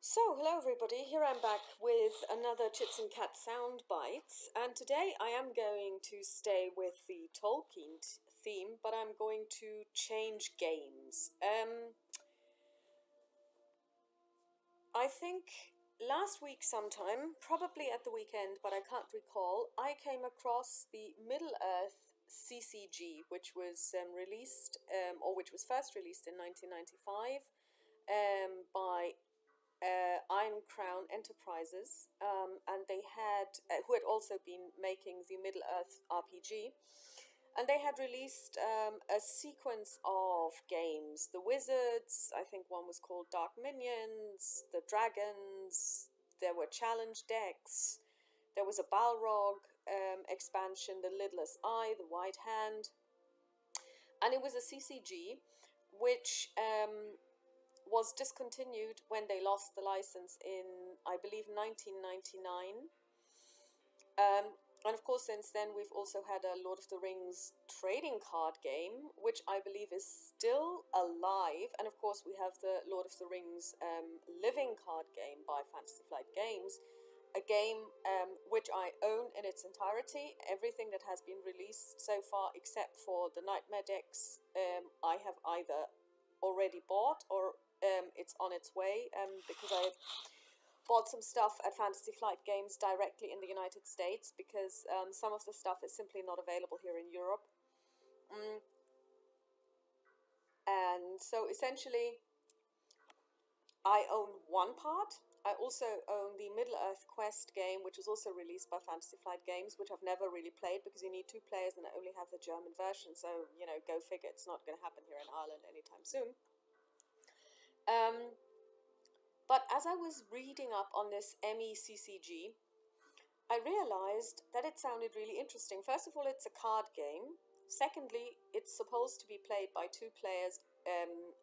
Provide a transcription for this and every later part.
So, hello everybody, here I'm back with another Chits and Cats Soundbites, and today I am going to stay with the Tolkien theme, but I'm going to change games. I think last week sometime, probably at the weekend, but I can't recall, I came across the Middle-earth CCG, which was which was first released in 1995 by Iron Crown Enterprises, and they had who had also been making the Middle Earth RPG, and they had released a sequence of games. The Wizards, I think one was called Dark Minions, the Dragons. There were challenge decks. There was a Balrog expansion, the Lidless Eye, the White Hand, and it was a CCG, which was discontinued when they lost the license in, I believe, 1999. And of course, since then, we've also had a Lord of the Rings trading card game, which I believe is still alive. And of course, we have the Lord of the Rings living card game by Fantasy Flight Games, a game which I own in its entirety. Everything that has been released so far, except for the Nightmare decks, I have either already bought or it's on its way, because I bought some stuff at Fantasy Flight Games directly in the United States, because some of the stuff is simply not available here in Europe. And so essentially, I own one part. I also own the Middle-earth Quest game, which was also released by Fantasy Flight Games, which I've never really played because you need two players and I only have the German version. So, you know, go figure, it's not going to happen here in Ireland anytime soon. But as I was reading up on this MECCG, I realized that it sounded really interesting. First of all, it's a card game. Secondly, it's supposed to be played by two players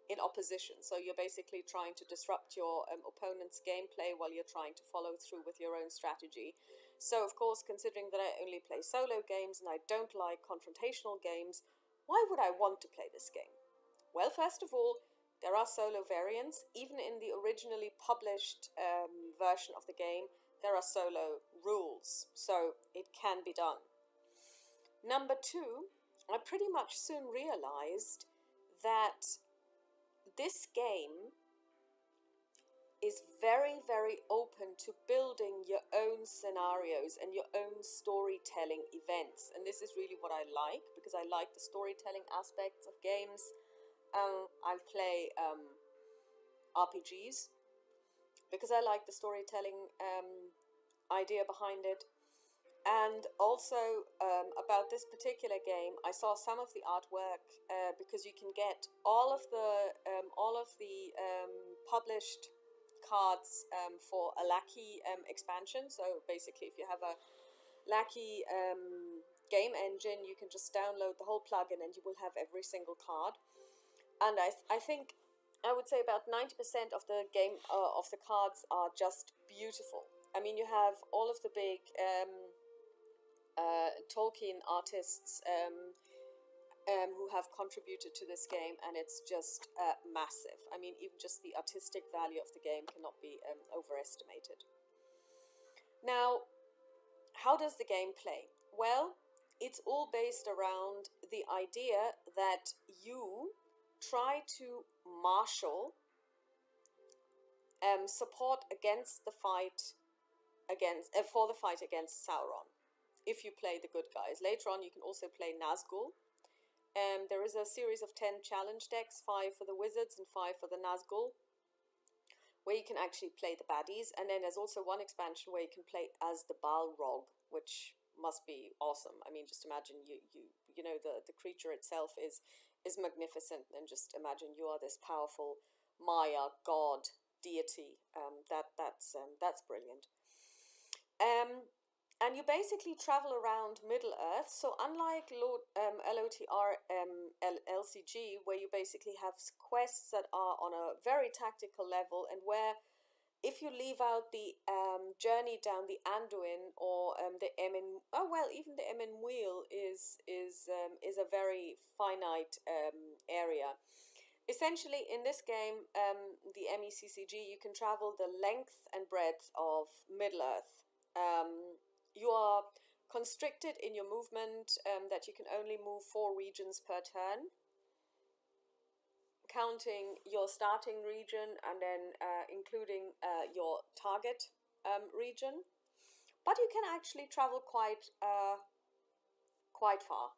in opposition. So you're basically trying to disrupt your opponent's gameplay while you're trying to follow through with your own strategy. So, of course, considering that I only play solo games and I don't like confrontational games, why would I want to play this game? Well, first of all, there are solo variants. Even in the originally published version of the game, there are solo rules, so it can be done. Number two, I pretty much soon realized that this game is very, very open to building your own scenarios and your own storytelling events. And this is really what I like, because I like the storytelling aspects of games. I play RPGs because I like the storytelling idea behind it. And also about this particular game, I saw some of the artwork because you can get all of the published cards for a Lackey expansion. So basically, if you have a Lackey game engine, you can just download the whole plugin and you will have every single card. And I think I would say about 90% of the game of the cards are just beautiful. I mean, you have all of the big Tolkien artists who have contributed to this game, and it's just massive. I mean, even just the artistic value of the game cannot be overestimated. Now, how does the game play? Well, it's all based around the idea that you try to marshal support against the fight for the fight against Sauron. If you play the good guys, later on you can also play Nazgul. There is a series of 10 challenge decks, 5 for the Wizards and 5 for the Nazgul, where you can actually play the baddies. And then there's also one expansion where you can play as the Balrog, which must be awesome. I mean, just imagine you know, the creature itself is magnificent, and just imagine you are this powerful Maya god deity. That's brilliant. And you basically travel around Middle Earth. So unlike LOTR LCG, where you basically have quests that are on a very tactical level, and where if you leave out the journey down the Anduin or the Emin, even the Emin Wheel is a very finite area. Essentially, in this game, the MECCG, you can travel the length and breadth of Middle Earth. You are constricted in your movement, that you can only move 4 regions per turn, counting your starting region and then including your target region. But you can actually travel quite far.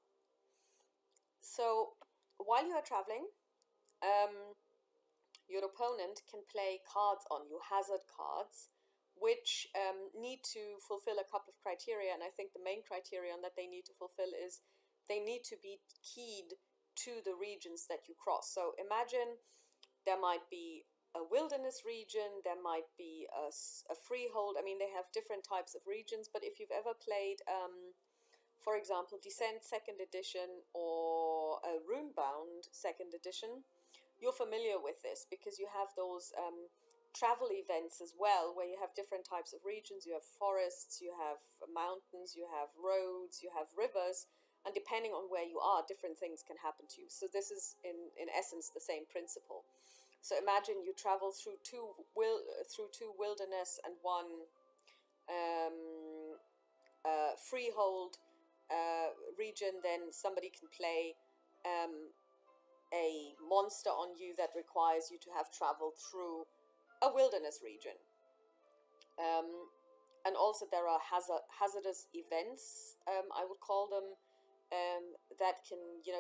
So while you are traveling, um, your opponent can play cards on you, hazard cards, which need to fulfill a couple of criteria. And I think the main criterion that they need to fulfill is they need to be keyed to the regions that you cross. So imagine there might be a wilderness region, there might be a freehold. I mean, they have different types of regions, but if you've ever played, for example, Descent 2nd Edition or Runebound 2nd Edition, you're familiar with this because you have those travel events as well, where you have different types of regions. You have forests, you have mountains, you have roads, you have rivers, and depending on where you are, different things can happen to you. So this is in essence the same principle. So imagine you travel through two wilderness and one freehold region. Then somebody can play a monster on you that requires you to have traveled through a wilderness region. And also there are hazardous events, I would call them, that can,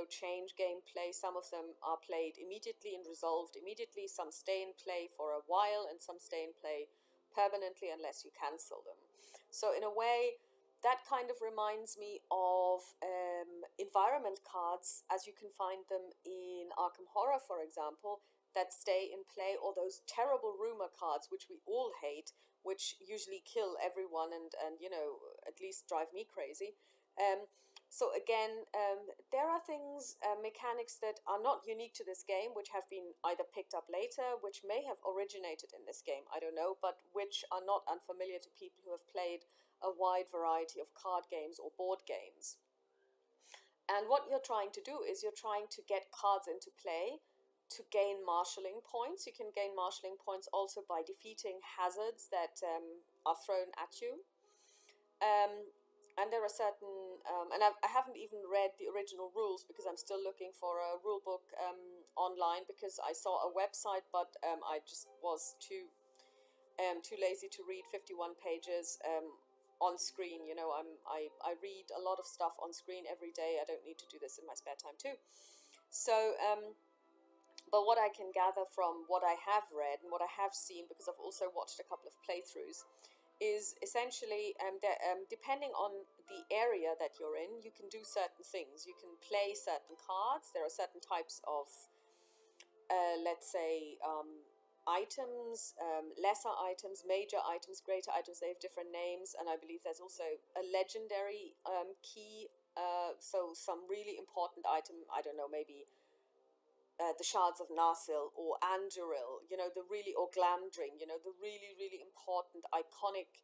change gameplay. Some of them are played immediately and resolved immediately. Some stay in play for a while, and some stay in play permanently unless you cancel them. So in a way, that kind of reminds me of environment cards, as you can find them in Arkham Horror, for example, that stay in play, or those terrible rumor cards, which we all hate, which usually kill everyone and at least drive me crazy. So again, there are things, mechanics that are not unique to this game, which have been either picked up later, which may have originated in this game, I don't know, but which are not unfamiliar to people who have played a wide variety of card games or board games. And what you're trying to do is you're trying to get cards into play to gain marshalling points. You can gain marshalling points also by defeating hazards that are thrown at you. And there are certain, and I haven't even read the original rules because I'm still looking for a rule book online, because I saw a website, but I just was too lazy to read 51 pages on screen. I read a lot of stuff on screen every day. I don't need to do this in my spare time too. So, but what I can gather from what I have read and what I have seen, because I've also watched a couple of playthroughs, is essentially depending on the area that you're in, you can do certain things. You can play certain cards. There are certain types of, let's say, items, lesser items, major items, greater items. They have different names, and I believe there's also a legendary key. So some really important item, I don't know, maybe the shards of Narsil or Anduril, or Glamdring, the really, really important, iconic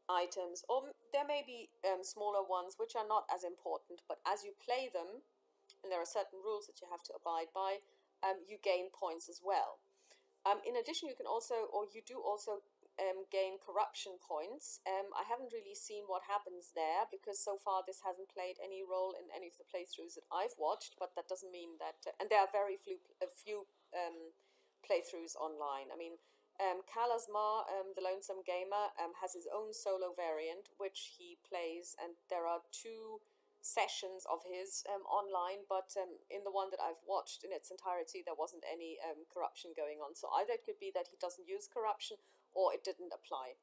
items. Or there may be smaller ones which are not as important, but as you play them, and there are certain rules that you have to abide by, you gain points as well. In addition, you can also, or you do also gain corruption points. I haven't really seen what happens there, because so far this hasn't played any role in any of the playthroughs that I've watched, but that doesn't mean that, and there are very few playthroughs online. I mean, Callasmar, the Lonesome Gamer, has his own solo variant, which he plays, and there are 2 sessions of his online, but in the one that I've watched in its entirety, there wasn't any corruption going on. So either it could be that he doesn't use corruption, or it didn't apply.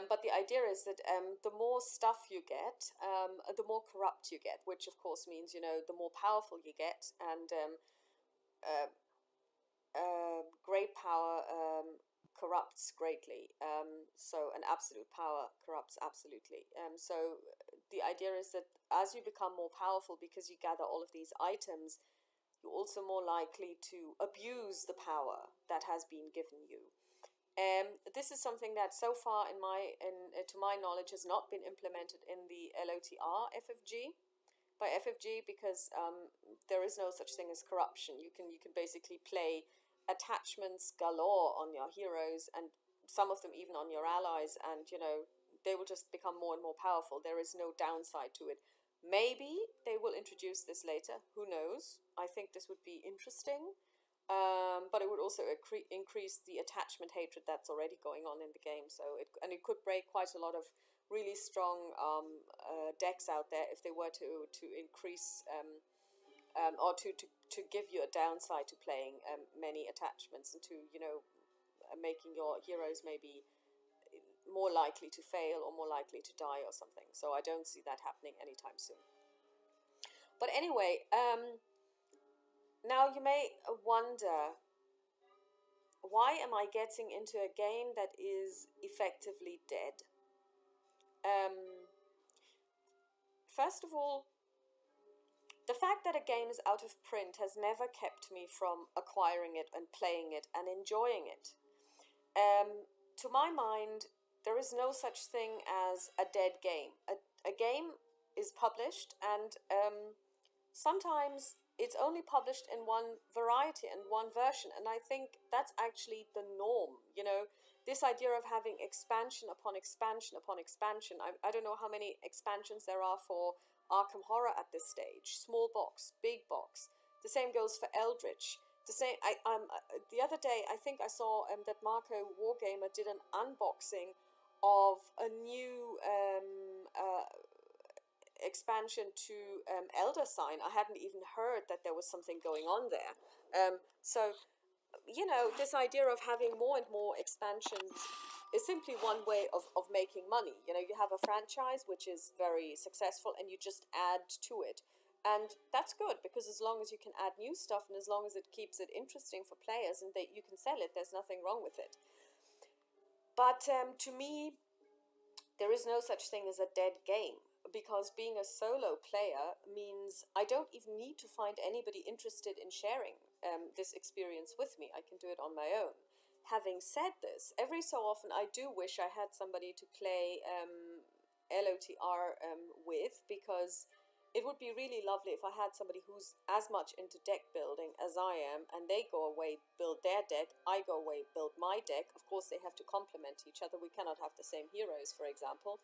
But the idea is that the more stuff you get, the more corrupt you get, which of course means, the more powerful you get, and great power corrupts greatly. And absolute power corrupts absolutely. So the idea is that as you become more powerful, because you gather all of these items, you're also more likely to abuse the power that has been given you. This is something that so far, to my knowledge, has not been implemented in the LOTR FFG. by FFG, because there is no such thing as corruption. You can basically play attachments galore on your heroes, and some of them even on your allies, and they will just become more and more powerful. There is no downside to it. Maybe they will introduce this later. Who knows? I think this would be interesting. But it would also increase the attachment hatred that's already going on in the game. So it could break quite a lot of really strong decks out there if they were to increase or to give you a downside to playing many attachments, and to making your heroes maybe more likely to fail or more likely to die or something. So I don't see that happening anytime soon. But anyway, now you may wonder, why am I getting into a game that is effectively dead? First of all, the fact that a game is out of print has never kept me from acquiring it and playing it and enjoying it. To my mind, there is no such thing as a dead game. A game is published, and sometimes it's only published in one variety and one version, and I think that's actually the norm. This idea of having expansion upon expansion upon expansion. I don't know how many expansions there are for Arkham Horror at this stage. Small box, big box. The same goes for Eldritch. The same. The other day I think I saw that Marco Wargamer did an unboxing of a new expansion to Elder Sign. I hadn't even heard that there was something going on there. So this idea of having more and more expansions is simply one way of making money. You have a franchise which is very successful, and you just add to it. And that's good, because as long as you can add new stuff, and as long as it keeps it interesting for players and you can sell it, there's nothing wrong with it. But to me, there is no such thing as a dead game, because being a solo player means I don't even need to find anybody interested in sharing this experience with me. I can do it on my own. Having said this, every so often I do wish I had somebody to play LOTR with, because it would be really lovely if I had somebody who's as much into deck building as I am, and they go away, build their deck, I go away, build my deck. Of course, they have to complement each other. We cannot have the same heroes, for example,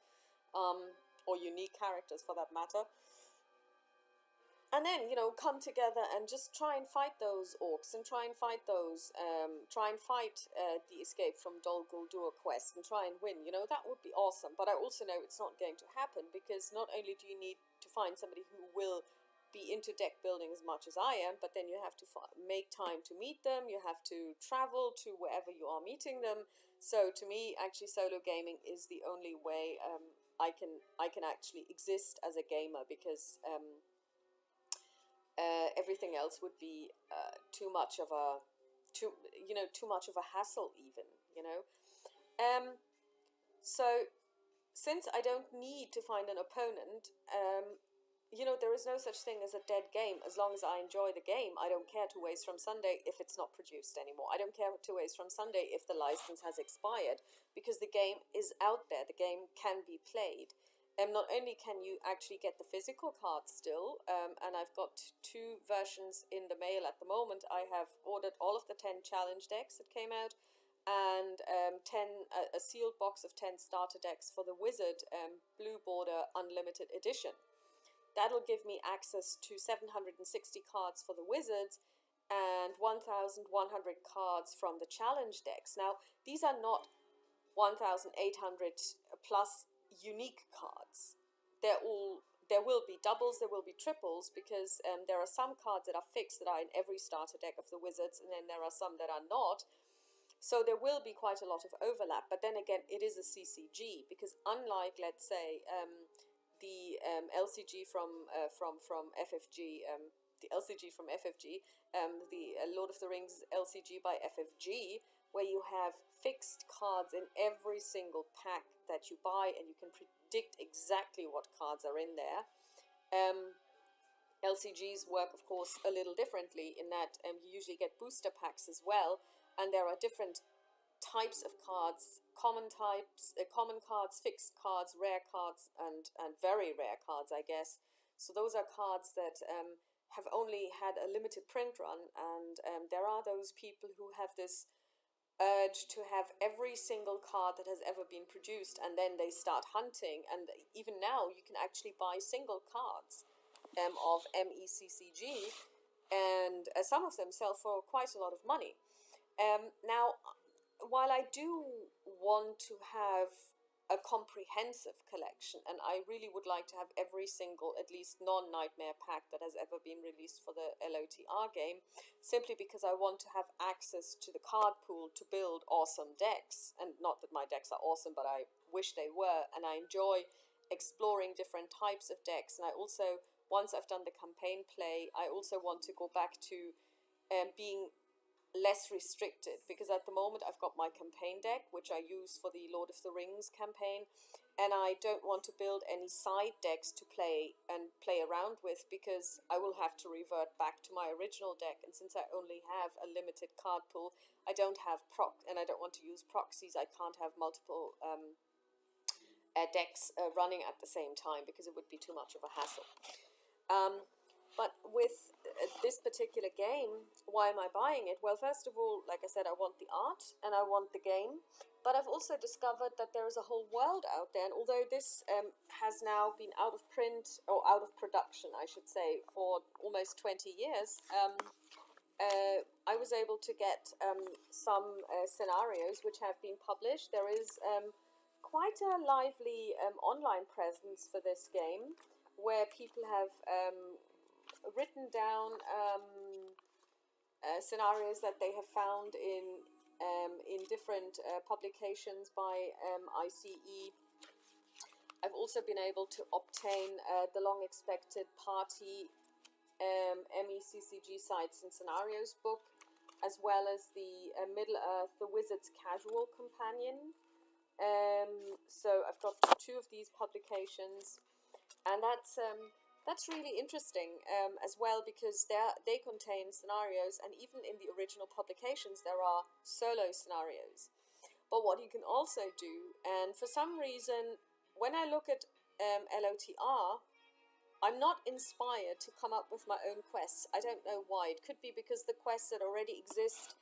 or unique characters for that matter. And then, come together and just try and fight those orcs, and try and fight the escape from Dol Guldur quest, and try and win. That would be awesome. But I also know it's not going to happen, because not only do you need to find somebody who will be into deck building as much as I am, but then you have to make time to meet them. You have to travel to wherever you are meeting them. So to me, actually, solo gaming is the only way I can actually exist as a gamer, because everything else would be too much of a hassle even. So since I don't need to find an opponent, there is no such thing as a dead game. As long as I enjoy the game, I don't care 2 ways from Sunday if it's not produced anymore. I don't care 2 ways from Sunday if the license has expired, because the game is out there. The game can be played. Not only can you actually get the physical cards still, and I've got 2 versions in the mail at the moment. I have ordered all of the 10 challenge decks that came out, and a sealed box of 10 starter decks for the Wizard Blue Border Unlimited Edition. That'll give me access to 760 cards for the Wizards and 1,100 cards from the challenge decks. Now, these are not 1,800 plus unique cards. There will be doubles, there will be triples, because there are some cards that are fixed that are in every starter deck of the Wizards, and then there are some that are not. So there will be quite a lot of overlap. But then again, it is a CCG, because unlike, let's say, the LCG from FFG, the LCG from FFG, the Lord of the Rings LCG by FFG, where you have fixed cards in every single pack that you buy, and you can predict exactly what cards are in there. LCGs work, of course, a little differently in that you usually get booster packs as well, and there are different types of cards, common cards, fixed cards, rare cards, and very rare cards, I guess. So those are cards that have only had a limited print run, and there are those people who have this urge to have every single card that has ever been produced, and then they start hunting. And even now, you can actually buy single cards of MECCG, and some of them sell for quite a lot of money. Now, while I do want to have a comprehensive collection, and I really would like to have every single, at least non-Nightmare pack that has ever been released for the LOTR game, simply because I want to have access to the card pool to build awesome decks. And not that my decks are awesome, but I wish they were, and I enjoy exploring different types of decks. And I also, once I've done the campaign play, I also want to go back to being less restricted, because at the moment I've got my campaign deck, which I use for the Lord of the Rings campaign, and I don't want to build any side decks to play around with, because I will have to revert back to my original deck. And since I only have a limited card pool, I don't have and I don't want to use proxies. I can't have multiple decks running at the same time, because it would be too much of a hassle. But with this particular game, why am I buying it? Well, first of all, like I said, I want the art and I want the game. But I've also discovered that there is a whole world out there. And although this has now been out of print, or out of production, I should say, for almost 20 years, I was able to get some scenarios which have been published. There is quite a lively online presence for this game, where people have written down scenarios that they have found in different publications by ICE. I've also been able to obtain the long-expected party MECCG Sites and Scenarios book, as well as the Middle-earth, the Wizard's Casual Companion. So I've got 2 of these publications, and that's really interesting as well, because they contain scenarios, and even in the original publications there are solo scenarios. But what you can also do, and for some reason when I look at LOTR, I'm not inspired to come up with my own quests. I don't know why. It could be because the quests that already exist,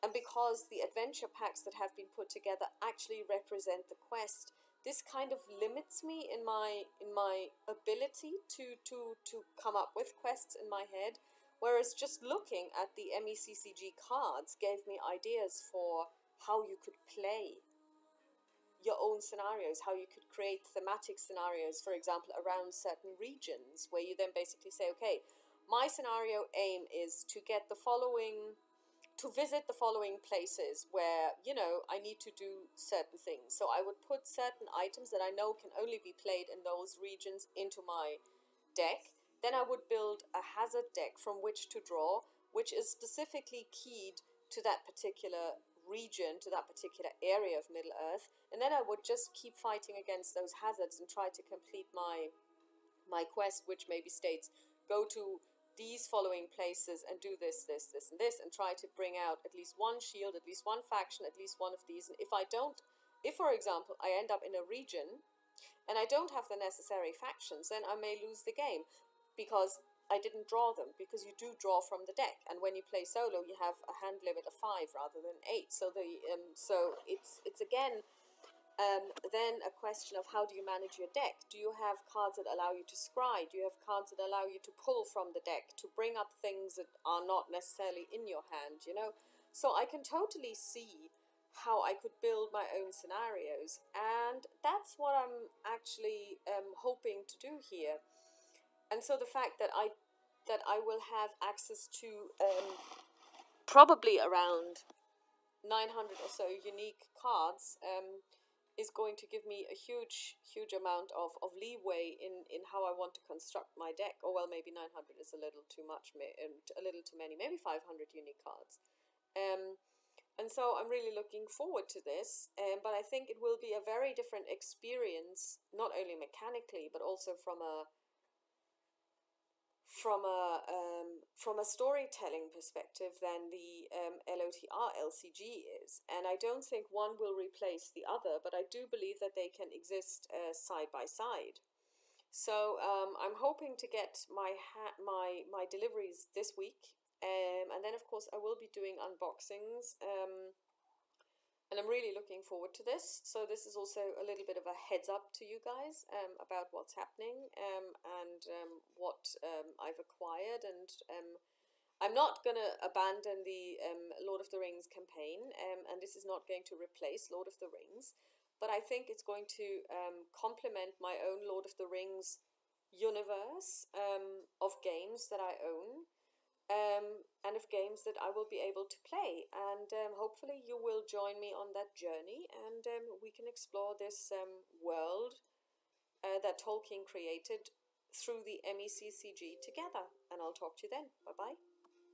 and because the adventure packs that have been put together actually represent the quest. This kind of limits me in my ability to come up with quests in my head, whereas just looking at the MECCG cards gave me ideas for how you could play your own scenarios, how you could create thematic scenarios, for example, around certain regions, where you then basically say, okay, my scenario aim is to get the following, to visit the following places where, you know, I need to do certain things. So I would put certain items that I know can only be played in those regions into my deck. Then I would build a hazard deck from which to draw, which is specifically keyed to that particular region, to that particular area of Middle-earth. And then I would just keep fighting against those hazards and try to complete my quest, which maybe states, go to these following places and do this, this, this, and this, and try to bring out at least one shield, at least one faction, at least one of these. And if for example, I end up in a region and I don't have the necessary factions, then I may lose the game, because I didn't draw them, because you do draw from the deck, and when you play solo, you have a hand limit of 5 rather than 8. So it's again then a question of how do you manage your deck? Do you have cards that allow you to scry? Do you have cards that allow you to pull from the deck, to bring up things that are not necessarily in your hand, you know? So I can totally see how I could build my own scenarios, and that's what I'm actually hoping to do here. And so the fact that I will have access to probably around 900 or so unique cards is going to give me a huge amount of leeway in how I want to construct my deck. Or well, maybe 900 is a little too much, a little too many, maybe 500 unique cards. And so I'm really looking forward to this, but I think it will be a very different experience, not only mechanically, but also from a storytelling perspective than the LOTR LCG is. And I don't think one will replace the other, but I do believe that they can exist side by side. So I'm hoping to get my deliveries this week, and then of course I will be doing unboxings. And I'm really looking forward to this. So this is also a little bit of a heads up to you guys about what's happening and what I've acquired. And I'm not going to abandon the Lord of the Rings campaign, and this is not going to replace Lord of the Rings. But I think it's going to complement my own Lord of the Rings universe of games that I own, and of games that I will be able to play. And hopefully, you will join me on that journey, and we can explore this world that Tolkien created through the MECCG together. And I'll talk to you then. Bye bye.